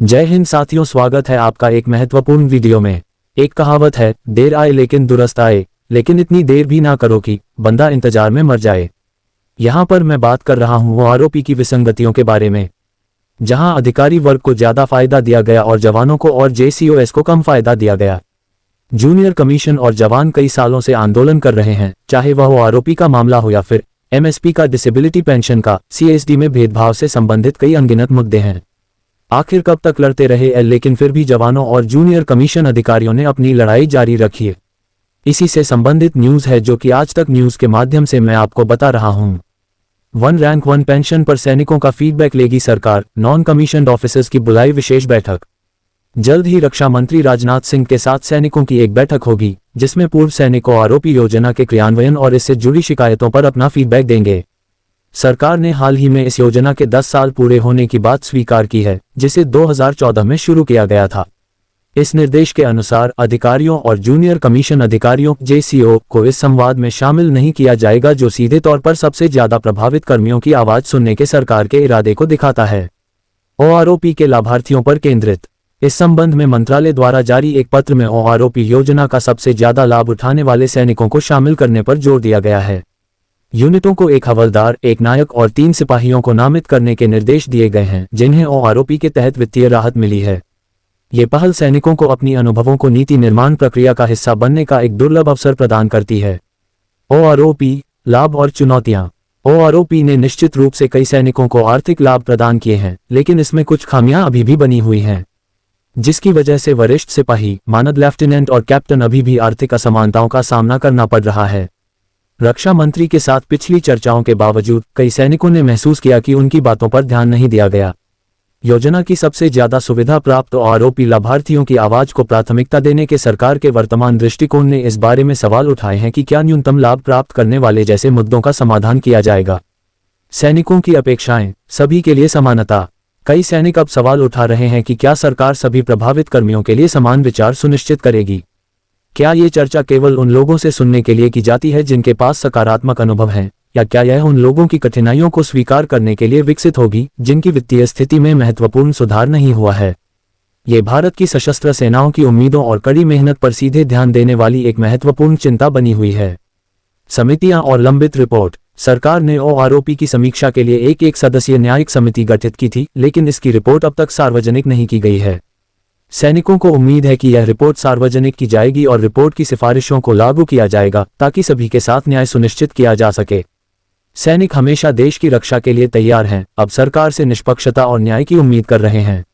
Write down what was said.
जय हिंद साथियों, स्वागत है आपका एक महत्वपूर्ण वीडियो में। एक कहावत है, देर आए लेकिन दुरुस्त आए, लेकिन इतनी देर भी ना करो कि बंदा इंतजार में मर जाए। यहाँ पर मैं बात कर रहा हूँ आरओपी की विसंगतियों के बारे में, जहाँ अधिकारी वर्ग को ज्यादा फायदा दिया गया और जवानों को और जेसीओएस को कम फायदा दिया गया। जूनियर कमीशन और जवान कई सालों से आंदोलन कर रहे हैं, चाहे वह आरओपी का मामला हो या फिर एमएसपी का, डिसेबिलिटी पेंशन का, सीएसडी में भेदभाव से संबंधित कई अनगिनत मुद्दे हैं। आखिर कब तक लड़ते रहे, लेकिन फिर भी जवानों और जूनियर कमीशन अधिकारियों ने अपनी लड़ाई जारी रखी है। इसी से संबंधित न्यूज़ है जो कि आज तक न्यूज़ के माध्यम से मैं आपको बता रहा हूं। 1 रैंक 1 पेंशन पर सैनिकों का फीडबैक लेगी सरकार, नॉन कमीशन्ड ऑफिसर्स की बुलाई विशेष बैठक। जल्द ही रक्षा मंत्री राजनाथ सिंह के साथ सैनिकों की एक बैठक होगी, जिसमें पूर्व सैनिकों आरओपी योजना के क्रियान्वयन और इससे जुड़ी शिकायतों पर अपना फीडबैक देंगे। सरकार ने हाल ही में इस योजना के 10 साल पूरे होने की बात स्वीकार की है, जिसे 2014 में शुरू किया गया था। इस निर्देश के अनुसार अधिकारियों और जूनियर कमीशन अधिकारियों जेसीओ को इस संवाद में शामिल नहीं किया जाएगा, जो सीधे तौर पर सबसे ज्यादा प्रभावित कर्मियों की आवाज सुनने के सरकार के इरादे को दिखाता है। ओआरओपी के लाभार्थियों पर केंद्रित। इस संबंध में मंत्रालय द्वारा जारी एक पत्र में ओआरओपी योजना का सबसे ज्यादा लाभ उठाने वाले सैनिकों को शामिल करने पर जोर दिया गया है। यूनिटों को एक हवलदार, एक नायक और 3 सिपाहियों को नामित करने के निर्देश दिए गए हैं, जिन्हें ओआरओपी के तहत वित्तीय राहत मिली है। ये पहल सैनिकों को अपनी अनुभवों को नीति निर्माण प्रक्रिया का हिस्सा बनने का एक दुर्लभ अवसर प्रदान करती है। ओआरओपी लाभ और चुनौतियां। ओआरओपी ने निश्चित रूप से कई सैनिकों को आर्थिक लाभ प्रदान किए हैं, लेकिन इसमें कुछ खामियां अभी भी बनी हुई हैं, जिसकी वजह से वरिष्ठ सिपाही, मानद लेफ्टिनेंट और कैप्टन अभी भी आर्थिक असमानताओं का सामना करना पड़ रहा है। रक्षा मंत्री के साथ पिछली चर्चाओं के बावजूद कई सैनिकों ने महसूस किया कि उनकी बातों पर ध्यान नहीं दिया गया। योजना की सबसे ज्यादा सुविधा प्राप्त आरओपी लाभार्थियों की आवाज को प्राथमिकता देने के सरकार के वर्तमान दृष्टिकोण ने इस बारे में सवाल उठाए हैं कि क्या न्यूनतम लाभ प्राप्त करने वाले जैसे मुद्दों का समाधान किया जाएगा। सैनिकों की अपेक्षाएं, सभी के लिए समानता। कई सैनिक अब सवाल उठा रहे हैं कि क्या सरकार सभी प्रभावित कर्मियों के लिए समान विचार सुनिश्चित करेगी। क्या ये चर्चा केवल उन लोगों से सुनने के लिए की जाती है जिनके पास सकारात्मक अनुभव हैं, या क्या यह उन लोगों की कठिनाइयों को स्वीकार करने के लिए विकसित होगी जिनकी वित्तीय स्थिति में महत्वपूर्ण सुधार नहीं हुआ है। ये भारत की सशस्त्र सेनाओं की उम्मीदों और कड़ी मेहनत पर सीधे ध्यान देने वाली एक महत्वपूर्ण चिंता बनी हुई है। समितियां और लंबित रिपोर्ट। सरकार ने ओआरओपी की समीक्षा के लिए एक सदस्यीय न्यायिक समिति गठित की थी, लेकिन इसकी रिपोर्ट अब तक सार्वजनिक नहीं की गई है। सैनिकों को उम्मीद है कि यह रिपोर्ट सार्वजनिक की जाएगी और रिपोर्ट की सिफारिशों को लागू किया जाएगा, ताकि सभी के साथ न्याय सुनिश्चित किया जा सके। सैनिक हमेशा देश की रक्षा के लिए तैयार हैं, अब सरकार से निष्पक्षता और न्याय की उम्मीद कर रहे हैं।